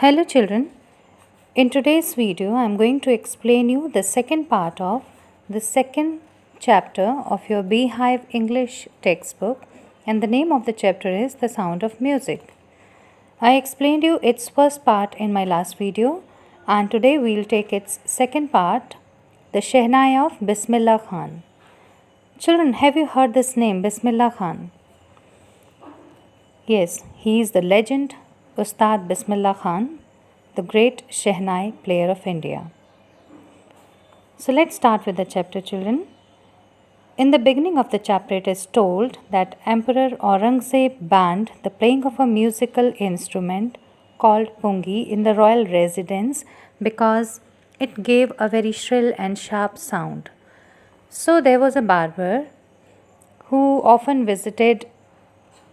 Hello children, in today's video I am going to explain you the second part of the second chapter of your Beehive English textbook, and the name of the chapter is The Sound of Music. I explained you its first part in my last video, and today we will take its second part, the Shehnai of Bismillah Khan. Children, have you heard this name, Bismillah Khan? Yes, he is the legend Ustad Bismillah Khan, the great Shehnai player of India. So let's start with the chapter, children. In the beginning of the chapter, it is told that Emperor Aurangzeb banned the playing of a musical instrument called pungi in the royal residence because it gave a very shrill and sharp sound. So there was a barber who often visited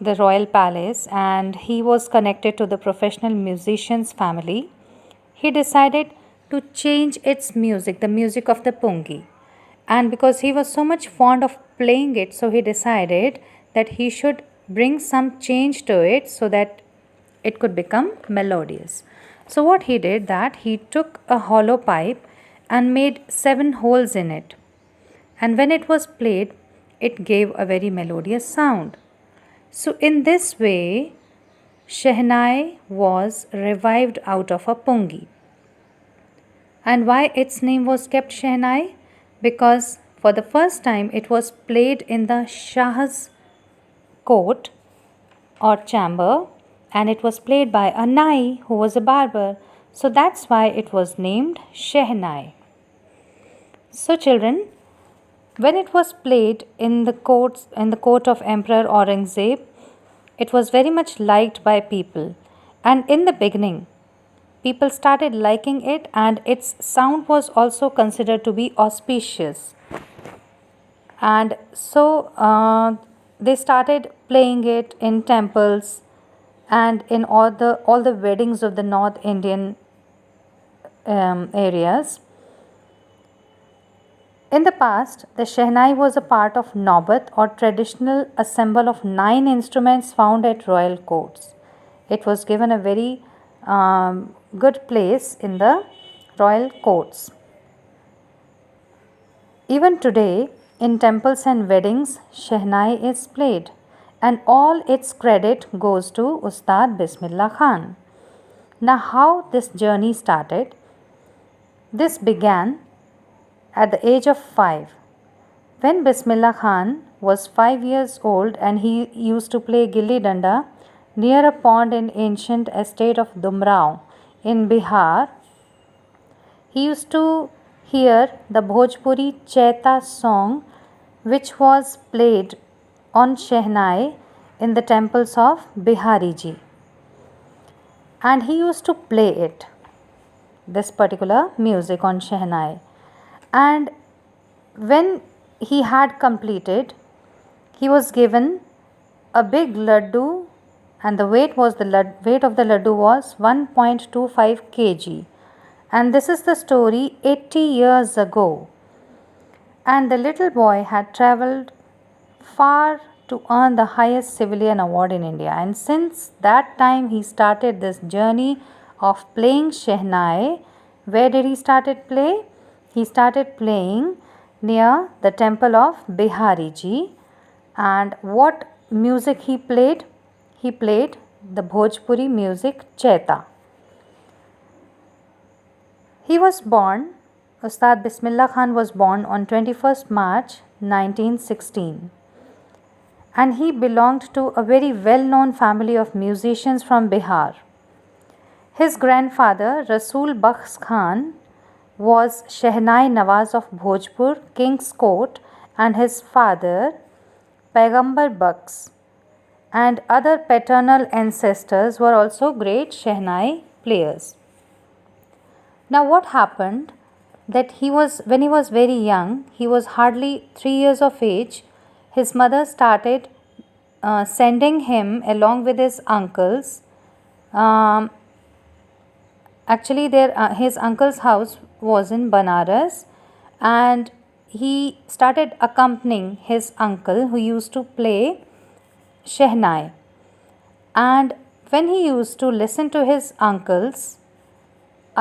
the royal palace, and he was connected to the professional musician's family. He decided to change its music, the music of the pungi. And because he was so much fond of playing it, so he decided that he should bring some change to it so that it could become melodious. So what he did, that he took a hollow pipe and made 7 holes in it. And when it was played, it gave a very melodious sound. So in this way, Shehnai was revived out of a pungi. And why its name was kept Shehnai? Because for the first time it was played in the Shah's court or chamber, and it was played by a Nai who was a barber. So that's why it was named Shehnai. So children, when it was played in the court of Emperor Aurangzeb, it was very much liked by people. And in the beginning, people started liking it, and its sound was also considered to be auspicious. And so they started playing it in temples and in all the weddings of the North Indian areas. In the past, the Shehnai was a part of Naubat, or traditional assemble of 9 instruments found at royal courts. It was given a very good place in the royal courts. Even today, in temples and weddings, Shehnai is played, and all its credit goes to Ustad Bismillah Khan. Now, how this journey started? This began at the age of 5, when Bismillah Khan was 5 years old, and he used to play gilli danda near a pond in ancient estate of Dumrao in Bihar. He used to hear the Bhojpuri Chaita song, which was played on Shehnai in the temples of Bihariji, and he used to play it, this particular music on Shehnai. And when he had completed, he was given a big laddu, and the weight of the laddu was 1.25 kg. And this is the story 80 years ago. And the little boy had travelled far to earn the highest civilian award in India. And since that time he started this journey of playing Shehnai. Where did he started play? He started playing near the temple of Bihariji. And what music he played? He played the Bhojpuri music Chaita. He was born, Ustad Bismillah Khan was born on 21st March 1916. And he belonged to a very well-known family of musicians from Bihar. His grandfather, Rasul Bakhsh Khan, was Shehnai Nawaz of Bhojpur, King's Court, and his father, Paigambar Bakhsh, and other paternal ancestors were also great Shehnai players. Now what happened, that when he was very young, he was hardly 3 years of age, his mother started sending him along with his uncles. Actually, his uncle's house was in Banaras, and he started accompanying his uncle who used to play Shehnai. And when he used to listen to his uncles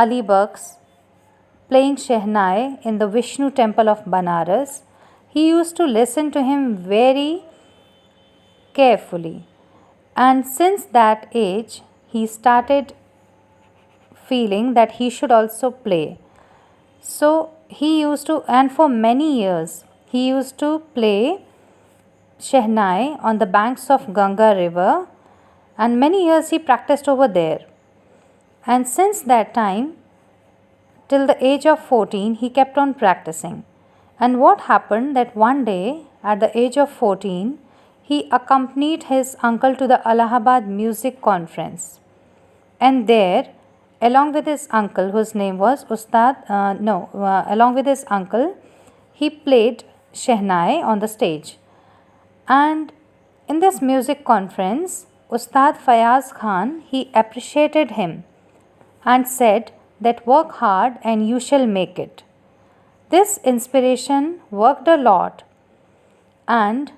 Ali Bucks playing Shehnai in the Vishnu temple of Banaras, he used to listen to him very carefully. And since that age, he started feeling that he should also play. So he used to, and for many years, he used to play Shehnai on the banks of Ganga river, and many years he practiced over there. And since that time, till the age of 14, he kept on practicing. And what happened that one day, at the age of 14, he accompanied his uncle to the Allahabad Music Conference. And there, along with his uncle, whose name was along with his uncle, he played Shehnai on the stage. And in this music conference, Ustad Fayaz Khan, he appreciated him and said that work hard and you shall make it. This inspiration worked a lot, and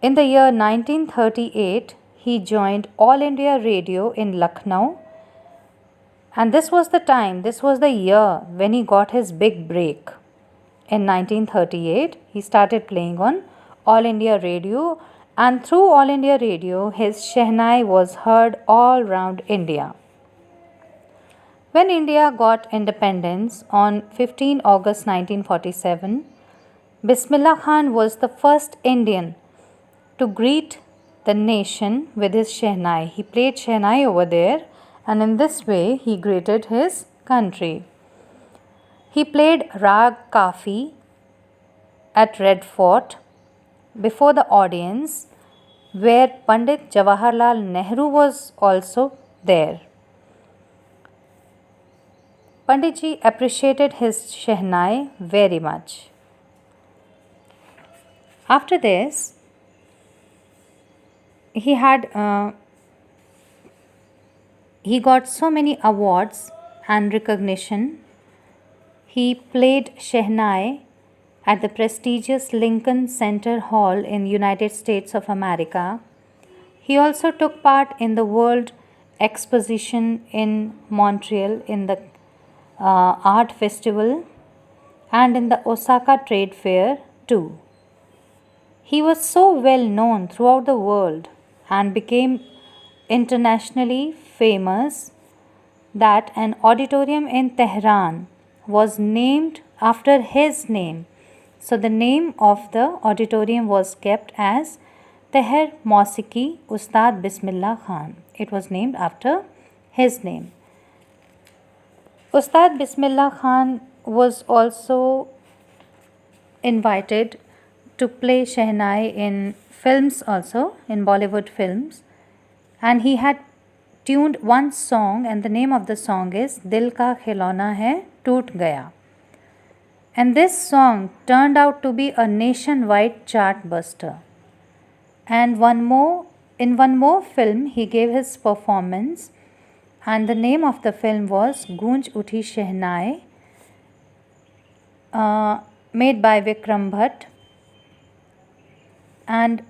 in the year 1938, he joined All India Radio in Lucknow, and this was the year when he got his big break. In 1938, he started playing on All India Radio, and through All India Radio, his Shehnai was heard all round India. When India got independence on 15 August 1947, Bismillah Khan was the first Indian to greet the nation with his Shehnai. He played Shehnai over there, and in this way he greeted his country. He played Rag Kafi at Red Fort before the audience, where Pandit Jawaharlal Nehru was also there. Panditji appreciated his Shehnai very much. After this, he got so many awards and recognition. He played Shehnai at the prestigious Lincoln Center Hall in United States of America. He also took part in the World Exposition in Montreal in the Art Festival and in the Osaka Trade Fair too. He was so well known throughout the world and became internationally famous that an auditorium in Tehran was named after his name. So the name of the auditorium was kept as Teher Mausiki Ustad Bismillah Khan. It was named after his name. Ustad Bismillah Khan was also invited to play Shehnai in films also, in Bollywood films. And he had tuned one song, and the name of the song is Dil Ka Khilona Hai Toot Gaya. And this song turned out to be a nationwide chart buster. And in one more film he gave his performance, and the name of the film was Goonj Uthi Shehnai, made by Vikram Bhatt. And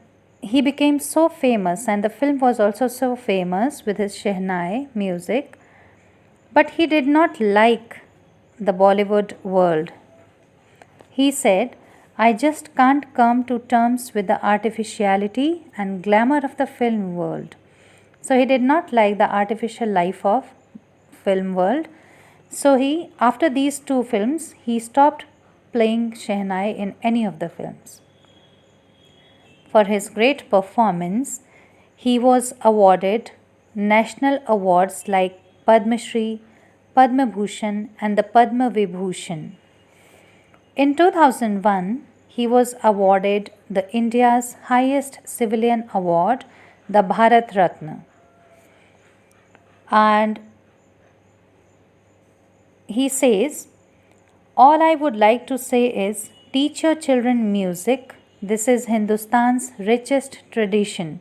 he became so famous, and the film was also so famous with his Shehnai music. But he did not like the Bollywood world. He said, I just can't come to terms with the artificiality and glamour of the film world. So he did not like the artificial life of film world. So after these two films, he stopped playing Shehnai in any of the films. For his great performance, he was awarded national awards like Padma Shri, Padma Bhushan and the Padma Vibhushan. In 2001, he was awarded the India's highest civilian award, the Bharat Ratna. And he says, all I would like to say is, teach your children music. This is Hindustan's richest tradition.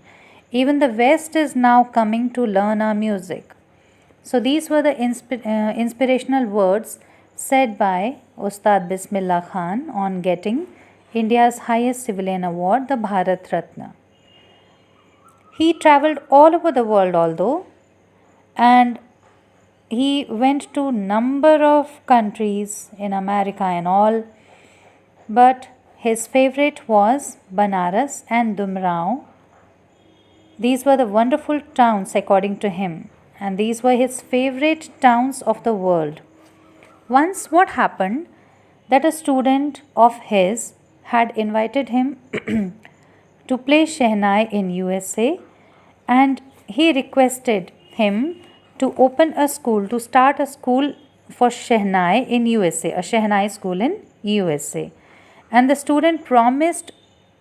Even the West is now coming to learn our music. So these were the inspirational words said by Ustad Bismillah Khan on getting India's highest civilian award, the Bharat Ratna. He travelled all over the world although, and He went to number of countries in America and all, but his favorite was Banaras and Dumrao. These were the wonderful towns according to him, and these were his favorite towns of the world. Once what happened that a student of his had invited him to play Shehnai in USA, and he requested him to open a school, to start a school for Shehnai in USA, a Shehnai school in USA. And the student promised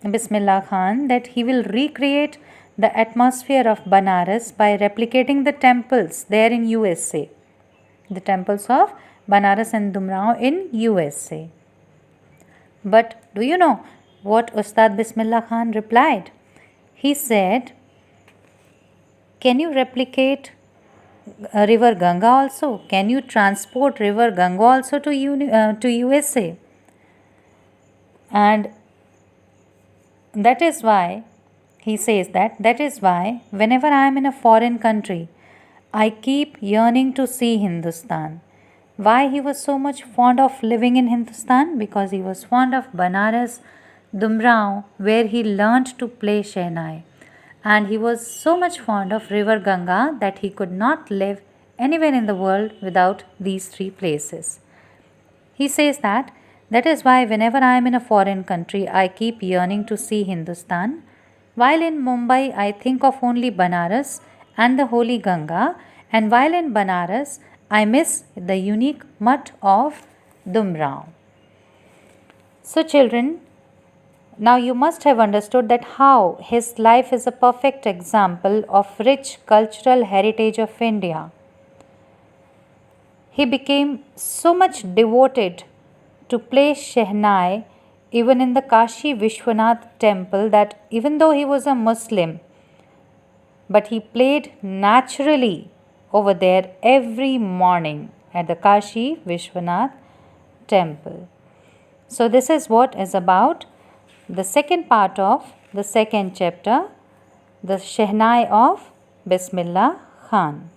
Bismillah Khan that he will recreate the atmosphere of Banaras by replicating the temples there in USA, the temples of Banaras and Dumrao in USA. But do you know what Ustad Bismillah Khan replied? He said, "Can you replicate river Ganga also? Can you transport river Ganga also to USA?" And that is why he says that is why whenever I am in a foreign country, I keep yearning to see Hindustan. Why he was so much fond of living in Hindustan? Because he was fond of Banaras, Dumrao, where he learnt to play Shehnai. And he was so much fond of river Ganga that he could not live anywhere in the world without these three places. He says that is why whenever I am in a foreign country, I keep yearning to see Hindustan. While in Mumbai, I think of only Banaras and the holy Ganga, and while in Banaras, I miss the unique mutt of Dumrao. So children, now you must have understood that how his life is a perfect example of rich cultural heritage of India. He became so much devoted to play Shehnai even in the Kashi Vishwanath temple that even though he was a Muslim, but he played naturally over there every morning at the Kashi Vishwanath temple. So this is what is about the second part of the second chapter, the Shehnai of Bismillah Khan.